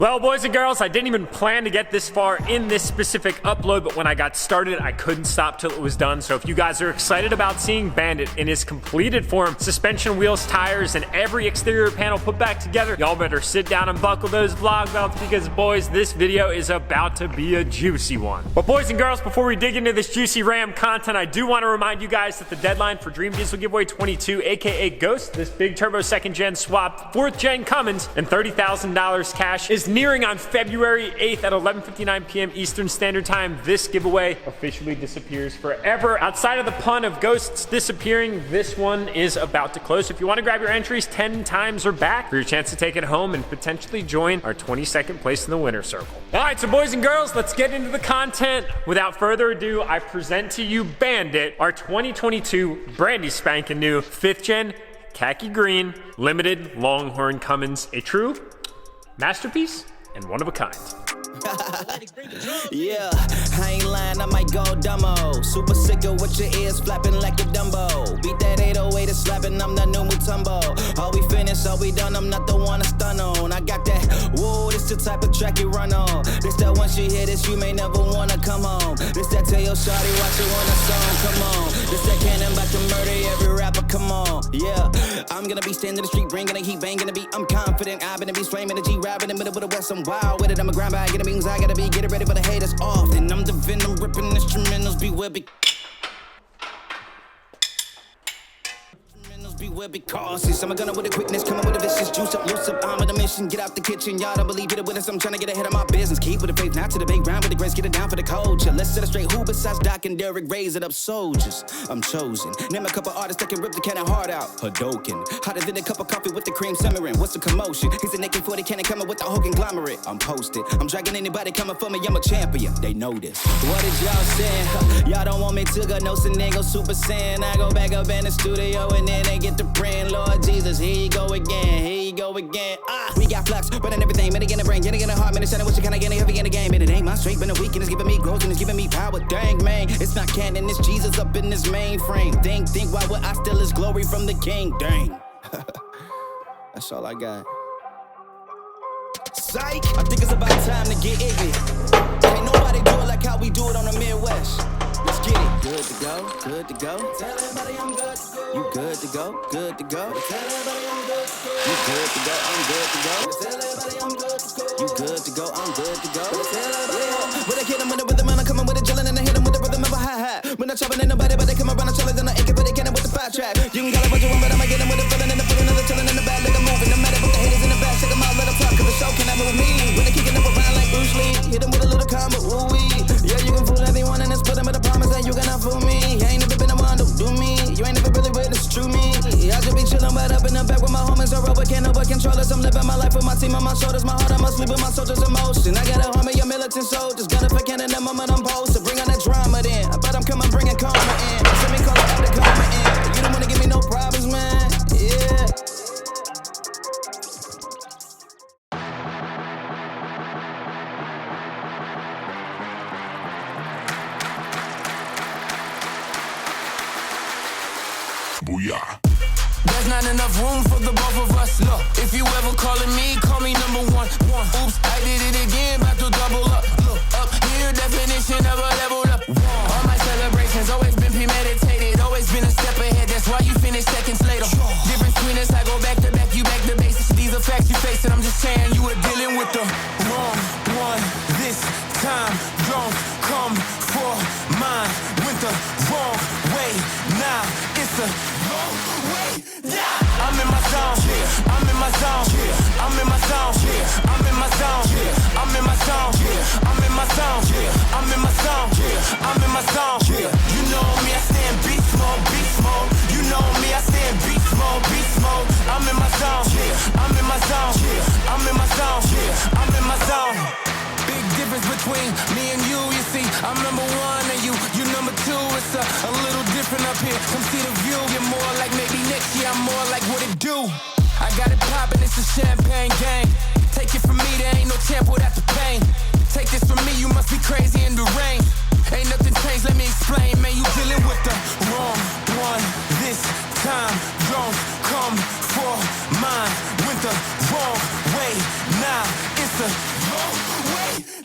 Well, boys and girls, I didn't even plan to get this far in this specific upload, but when I got started, I couldn't stop till it was done. So if you guys are excited about seeing Bandit in his completed form, suspension, wheels, tires, and every exterior panel put back together, y'all better sit down and buckle those vlog belts because, boys, this video is about to be a juicy one. But boys and girls, before we dig into this juicy Ram content, I do want to remind you guys that the deadline for Dream Diesel Giveaway 22, aka Ghost, this big turbo 2nd gen swapped 4th gen Cummins and $30,000 cash, is nearing on February 8th at 11:59 p.m. Eastern Standard Time. This giveaway officially disappears forever. Outside of the pun of ghosts disappearing, this one is about to close. If you want to grab your entries 10 times or back for your chance to take it home and potentially join our 22nd place in the winner circle. All right, so boys and girls, let's get into the content. Without further ado, I present to you Bandit, our 2022 brandy spanking new 5th gen khaki green limited Longhorn Cummins, a true masterpiece and one of a kind. Yeah, I ain't lying, I might go dumbo. Super sick of what your ears flapping like a Dumbo. Beat that 808 is slapping, I'm the new Mutombo. All we finished, all we done, I'm not the one to stun on. I got that, whoa, this the type of track you run on. This that once you hear this, you may never wanna come home. This that tell your shawty watch it when the song come on. This that cannon about to murder every rapper, come on. Yeah, I'm gonna be standing in the street, bringing the heat, banging the beat. I'm confident, I'm gonna be flaming the G, rapping in the middle of the West. I'm wild with it, I'm a grind by, get I gotta be, get it ready for the haters off. And I'm the venom, ripping instrumentals, beware, beware, be cautious. I'm a gunner with a quickness, coming with a vicious juice up, loose up. I'm on a mission, get out the kitchen. Y'all don't believe it with us. I'm trying to get ahead of my business. Keep with the faith, not to the big round with the grace. Get it down for the culture. Let's set it straight. Who besides Doc and Derek raise it up? Soldiers, I'm chosen. Name a couple artists that can rip the cannon hard out. Hadoken, hotter than a cup of coffee with the cream simmering. What's the commotion? He's an AK-40 cannon coming with the whole conglomerate. I'm posted. I'm dragging anybody coming for me. I'm a champion. They know this. What is y'all saying? Y'all don't want me to go no Sinego Super Saiyan. I go back up in the studio and then they get the praying. Lord Jesus, here you go again, here you go again. We got flux, running everything, minute in the brain, getting in the heart, minute center, what you kinda getting heavy in the game. And it ain't my strength, been a week and it's giving me growth and it's giving me power. Dang, man, it's not canon, it's Jesus up in this mainframe. Think, why would I steal his glory from the king? Dang. That's all I got. Psych! I think it's about time to get ignorant. Ain't nobody do it like how we do it on the Midwest. Let's get it. Good to go, good to go. Tell everybody I'm good to go. You good to go, good to go. Tell everybody I'm good to go. You good to go, I'm good to go. Tell everybody I'm good to go. You good to go, I'm good to go. Tell everybody with a kid, I'm with the rhythm, and I'm coming with a chillin' and I hit him with the rhythm of a hi-hat. When I'm chopping in nobody, but they come around and chillin' and I ain't but they cannon with the 5-track. You can call it what you want, but I'ma get them with the feeling and the feeling of the chillin' in the back, let them moving. No matter what the haters in the back, check them out, let them talk, cause the show cannot move me. When they kicking up a rhyme like Bruce Lee, hit them with a little combo, ooh-wee. Yeah, you can fool everyone and it's put them with a promise that you cannot fool me. You ain't never been the one to do me. You ain't never really witnessed true me. I just be chillin' right up in the back with my homies. I roll, but can't nobody control us. I'm living my life with my team on my shoulders. My heart, I'm asleep with my soldiers in motion. I got a army of militant soldiers. Got a for cannon, the moment I'm posted. Bring on that drama then. But I'm coming, bringing karma in. Send me call it out the karma in. You don't wanna give me no problems, man. Yeah. Booyah. There's not enough room for the both of us. Look, if you ever calling me, call me number one. Oops, I did it again, about to double up. Look, up here, definition of a level up. All my celebrations always been premeditated, always been a step ahead. That's why you finish seconds later. Difference between us, I go back to back, you back to basics. These are facts you face, and I'm just saying you were dealing with the wrong one. This time, don't come for mine. Went the wrong way, now it's the wrong way. I'm in my zone, I'm in my zone, I'm in my zone, I'm in my zone.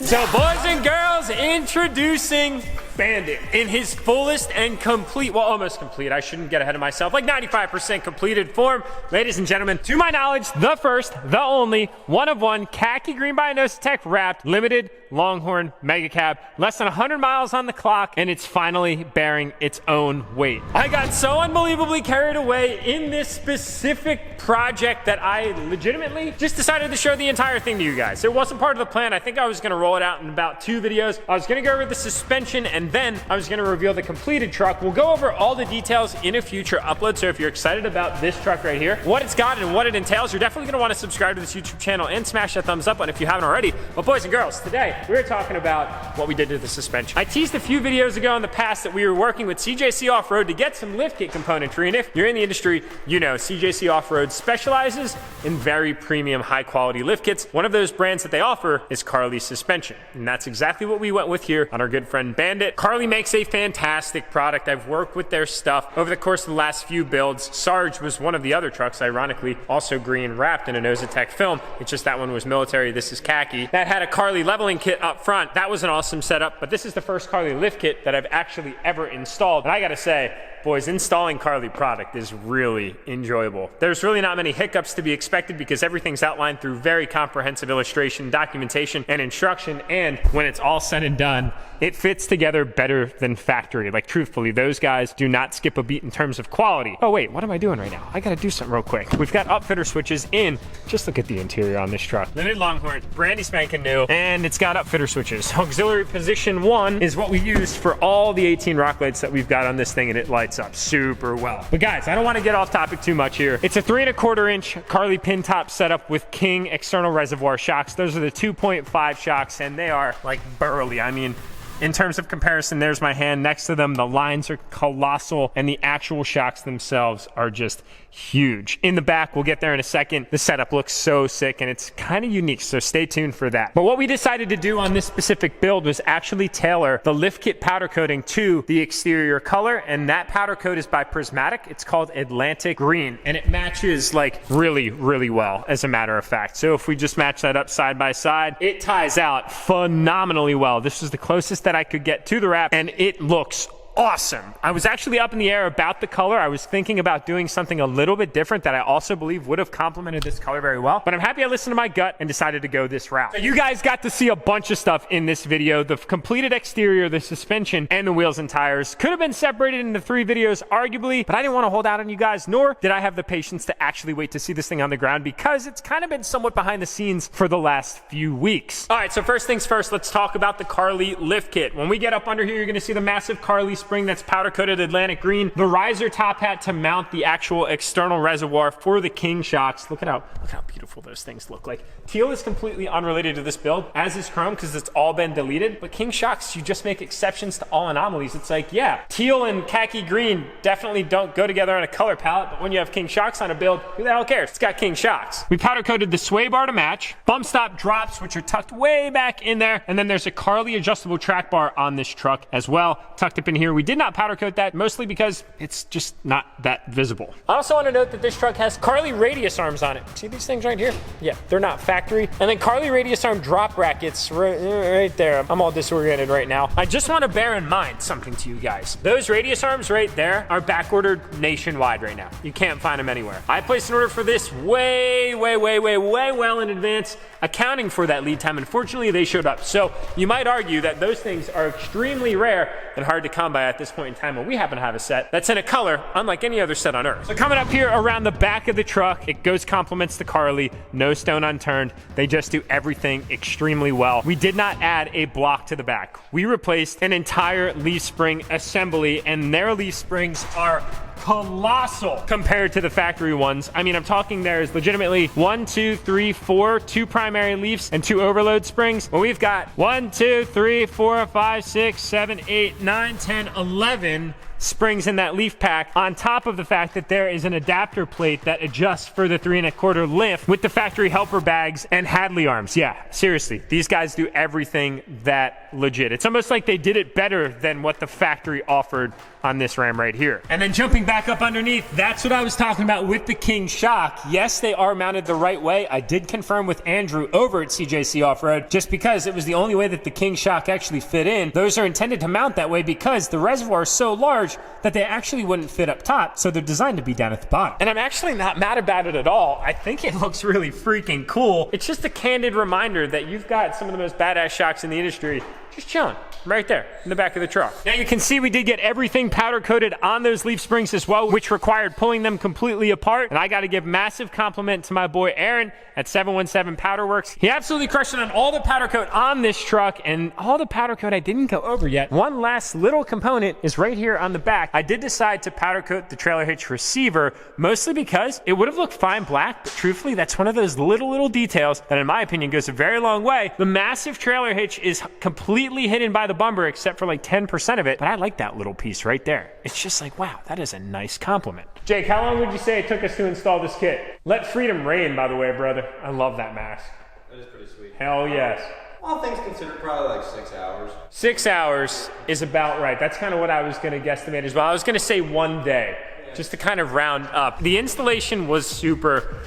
So boys and girls, introducing Bandit in his fullest and complete, well, almost complete, I shouldn't get ahead of myself, like 95% completed form. Ladies and gentlemen, to my knowledge, the first, the only, one of one, khaki green by Tech wrapped, limited Longhorn Megacab, less than 100 miles on the clock, and it's finally bearing its own weight. I got so unbelievably carried away in this specific project that I legitimately just decided to show the entire thing to you guys. It wasn't part of the plan. I think I was gonna roll it out in about 2 videos. I was gonna go over the suspension, and then I was gonna reveal the completed truck. We'll go over all the details in a future upload, so if you're excited about this truck right here, what it's got and what it entails, you're definitely gonna wanna subscribe to this YouTube channel and smash that thumbs up button if you haven't already. But boys and girls, today, we're talking about what we did to the suspension. I teased a few videos ago in the past that we were working with CJC Off-Road to get some lift kit componentry, and if you're in the industry, you know CJC Off-Road specializes in very premium, high-quality lift kits. One of those brands that they offer is Carli Suspension, and that's exactly what we went with here on our good friend Bandit. Carli makes a fantastic product. I've worked with their stuff over the course of the last few builds. Sarge was one of the other trucks, ironically, also green wrapped in a Tech film. It's just that one was military, this is khaki. That had a Carli leveling kit up front. That was an awesome setup, but this is the first Carli lift kit that I've actually ever installed. And I gotta say, boys, installing Carli product is really enjoyable. There's really not many hiccups to be expected because everything's outlined through very comprehensive illustration, documentation, and instruction, and when it's all said and done, it fits together better than factory. Like, truthfully, those guys do not skip a beat in terms of quality. Oh wait, what am I doing right now? I gotta do something real quick. We've got upfitter switches in. Just look at the interior on this truck. Limited Longhorn, brandy spanking new, and it's got upfitter switches. Auxiliary position 1 is what we use for all the 18 rock lights that we've got on this thing, and it lights up super well. But guys, I don't want to get off topic too much here. It's a 3¼ inch Carli pin top setup with King external reservoir shocks. Those are the 2.5 shocks, and they are like burly. I mean, in terms of comparison, there's my hand next to them. The lines are colossal, and the actual shocks themselves are just huge. In the back, we'll get there in a second. The setup looks so sick, and it's kind of unique, so stay tuned for that. But what we decided to do on this specific build was actually tailor the lift kit powder coating to the exterior color, and that powder coat is by Prismatic. It's called Atlantic Green, and it matches like really, really well, as a matter of fact. So if we just match that up side by side, it ties out phenomenally well. This is the closest that I could get to the wrap, and it looks awesome. I was actually up in the air about the color. I was thinking about doing something a little bit different that I also believe would have complemented this color very well, but I'm happy I listened to my gut and decided to go this route. So you guys got to see a bunch of stuff in this video. The completed exterior, the suspension, and the wheels and tires. Could have been separated into 3 videos, arguably, but I didn't want to hold out on you guys, nor did I have the patience to actually wait to see this thing on the ground because it's kind of been somewhat behind the scenes for the last few weeks. All right, so first things first, let's talk about the Carli lift kit. When we get up under here, you're gonna see the massive Carli spring that's powder coated Atlantic Green, the riser top hat to mount the actual external reservoir for the King shocks. Look how beautiful those things look. Like, teal is completely unrelated to this build, as is chrome, because it's all been deleted, but King shocks, you just make exceptions to all anomalies. It's like, yeah, teal and khaki green definitely don't go together on a color palette, but when you have King shocks on a build, who the hell cares? It's got King shocks. We powder coated the sway bar to match, bump stop drops, which are tucked way back in there, and then there's a Carli adjustable track bar on this truck as well, tucked up in here. We did not powder coat that, mostly because it's just not that visible. I also want to note that this truck has Carli radius arms on it. See these things right here? Yeah, they're not factory. And then Carli radius arm drop brackets right there. I'm all disoriented right now. I just want to bear in mind something to you guys. Those radius arms right there are back ordered nationwide right now. You can't find them anywhere. I placed an order for this way well in advance, accounting for that lead time. Unfortunately, they showed up. So you might argue that those things are extremely rare and hard to come by at this point in time. When we happen to have a set that's in a color unlike any other set on earth. So coming up here around the back of the truck, it goes compliments to Carli, no stone unturned. They just do everything extremely well. We did not add a block to the back. We replaced an entire leaf spring assembly, and their leaf springs are colossal compared to the factory ones. I mean, I'm talking there's legitimately 1, 2, 3, 4, 2 primary leafs and 2 overload springs. Well, we've got 1, 2, 3, 4, 5, 6, 7, 8, 9, 10, 11 springs in that leaf pack, on top of the fact that there is an adapter plate that adjusts for the 3 1/4 lift with the factory helper bags and Hadley arms. Yeah, seriously, these guys do everything that legit. It's almost like they did it better than what the factory offered on this Ram right here. And then jumping back up underneath, that's what I was talking about with the King shock. Yes, they are mounted the right way. I did confirm with Andrew over at CJC Off-Road, just because it was the only way that the King shock actually fit in. Those are intended to mount that way because the reservoir is so large that they actually wouldn't fit up top, so they're designed to be down at the bottom. And I'm actually not mad about it at all. I think it looks really freaking cool. It's just a candid reminder that you've got some of the most badass shocks in the industry just chilling right there in the back of the truck. Now you can see we did get everything powder coated on those leaf springs as well, which required pulling them completely apart. And I got to give massive compliment to my boy Aaron at 717 Powder Works. He absolutely crushed it on all the powder coat on this truck, and all the powder coat I didn't go over yet. One last little component is right here on the back. I did decide to powder coat the trailer hitch receiver, mostly because it would have looked fine black, but truthfully that's one of those little details that in my opinion goes a very long way. The massive trailer hitch is completely hidden by the bumper except for like 10% of it, but I like that little piece right there. It's just like, wow, that is a nice compliment. Jake, how long would you say it took us to install this kit? Let freedom reign, by the way, brother. I love that mask. That is pretty sweet. Hell yes. All things considered, probably like 6 hours. 6 hours is about right. That's kind of what I was going to guesstimate as well. I was going to say 1 day, just to kind of round up. The installation was super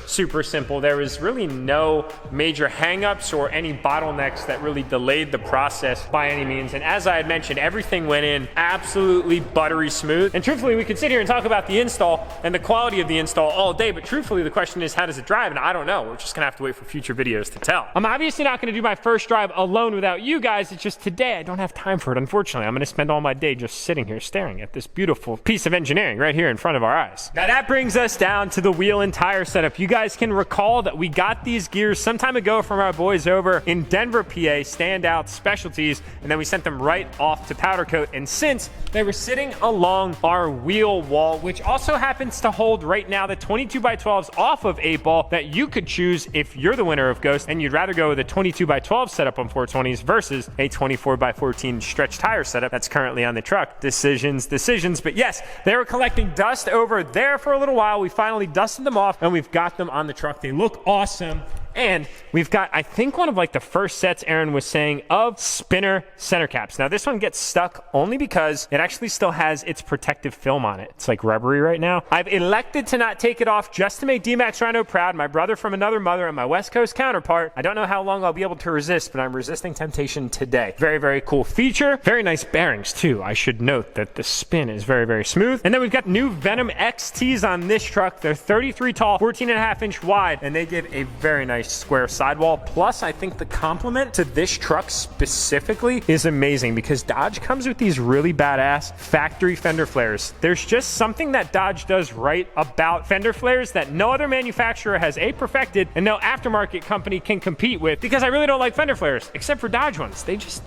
simple. There was really no major hangups or any bottlenecks that really delayed the process by any means. And as I had mentioned, everything went in absolutely buttery smooth. And truthfully, we could sit here and talk about the install and the quality of the install all day, but truthfully, the question is, how does it drive? And I don't know. We're just gonna have to wait for future videos to tell. I'm obviously not gonna do my first drive alone without you guys. It's just today, I don't have time for it, unfortunately. I'm gonna spend all my day just sitting here staring at this beautiful piece of engineering right here in front of our eyes. Now that brings us down to the wheel and tire setup. You guys can recall that we got these gears some time ago from our boys over in Denver, PA, Standout Specialties, and then we sent them right off to powder coat. And since they were sitting along our wheel wall, which also happens to hold right now the 22x12s off of 8-ball that you could choose if you're the winner of Ghost and you'd rather go with a 22x12 setup on 420s versus a 24x14 stretch tire setup that's currently on the truck. Decisions, but yes, they were collecting dust over there for a little while. We finally dusted them off and we've got them on the truck. They look awesome. And we've got, I think, one of like the first sets Aaron was saying of spinner center caps. Now this one gets stuck only because it actually still has its protective film on it. It's like rubbery right now. I've elected to not take it off just to make DMAX Rhino proud, my brother from another mother and my West Coast counterpart. I don't know how long I'll be able to resist, but I'm resisting temptation today. Very cool feature. Very nice bearings too. I should note that the spin is very smooth. And then we've got new Venom XTs on this truck. They're 33 tall, 14.5 inch wide, and they give a very nice square sidewall. Plus, I think the complement to this truck specifically is amazing because Dodge comes with these really badass factory fender flares. There's just something that Dodge does right about fender flares that no other manufacturer has perfected and no aftermarket company can compete with, because I really don't like fender flares except for Dodge ones. They just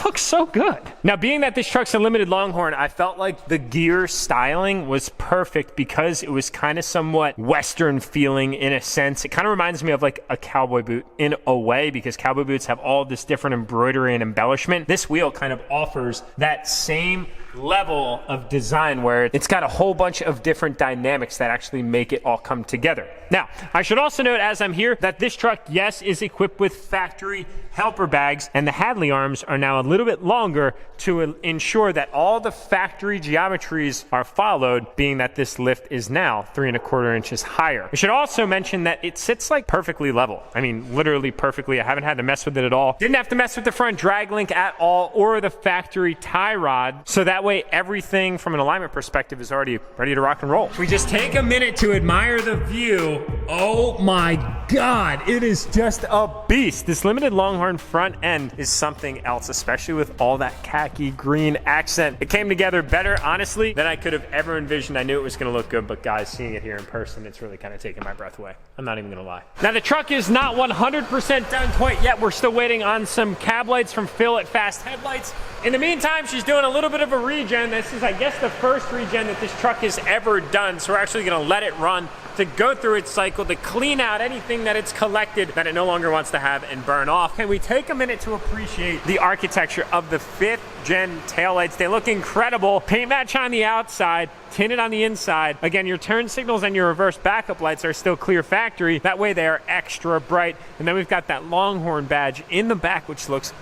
look so good. Now, being that this truck's a limited Longhorn, I felt like the gear styling was perfect because it was kind of somewhat Western feeling in a sense. It kind of reminds me of like a cowboy boot in a way, because cowboy boots have all this different embroidery and embellishment. This wheel kind of offers that same level of design where it's got a whole bunch of different dynamics that actually make it all come together. Now, I should also note as I'm here that this truck, yes, is equipped with factory helper bags, and the Hadley arms are now a little bit longer to ensure that all the factory geometries are followed, being that this lift is now 3 1/4 inches higher. I should also mention that it sits like perfectly level. I mean, literally perfectly. I haven't had to mess with it at all. Didn't have to mess with the front drag link at all or the factory tie rod. So that way everything from an alignment perspective is already ready to rock and roll. We just take a minute to admire the view. Oh my God, it is just a beast. This limited Longhorn front end is something else, especially with all that khaki green accent. It came together better, honestly, than I could have ever envisioned. I knew it was gonna look good, but guys, seeing it here in person, it's really kind of taking my breath away. I'm not even gonna lie. Now the truck is not 100% done quite yet. We're still waiting on some cab lights from Phil at Fast Headlights. In the meantime, she's doing a little bit of a regen. This is, I guess, the first regen that this truck has ever done. So we're actually gonna let it run to go through its cycle, to clean out anything that it's collected that it no longer wants to have and burn off. Can we take a minute to appreciate the architecture of the 5th gen taillights. They look incredible. Paint match on the outside, tinted on the inside. Again, your turn signals and your reverse backup lights are still clear factory. That way they are extra bright. And then we've got that Longhorn badge in the back, which looks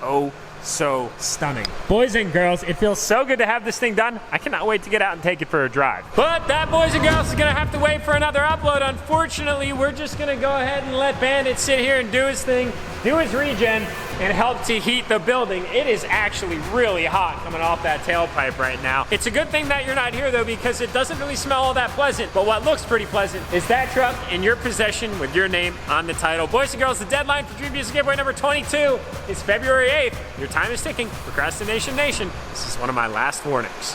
so stunning. Boys and girls, it feels so good to have this thing done. I cannot wait to get out and take it for a drive. But that, boys and girls, is gonna have to wait for another upload. Unfortunately, we're just gonna go ahead and let Bandit sit here and do his thing, do his regen, and help to heat the building. It is actually really hot coming off that tailpipe right now. It's a good thing that you're not here though, because it doesn't really smell all that pleasant, but what looks pretty pleasant is that truck in your possession with your name on the title. Boys and girls, the deadline for Dream Music giveaway number 22 is February 8th. Your time is ticking. Procrastination Nation, this is one of my last warnings.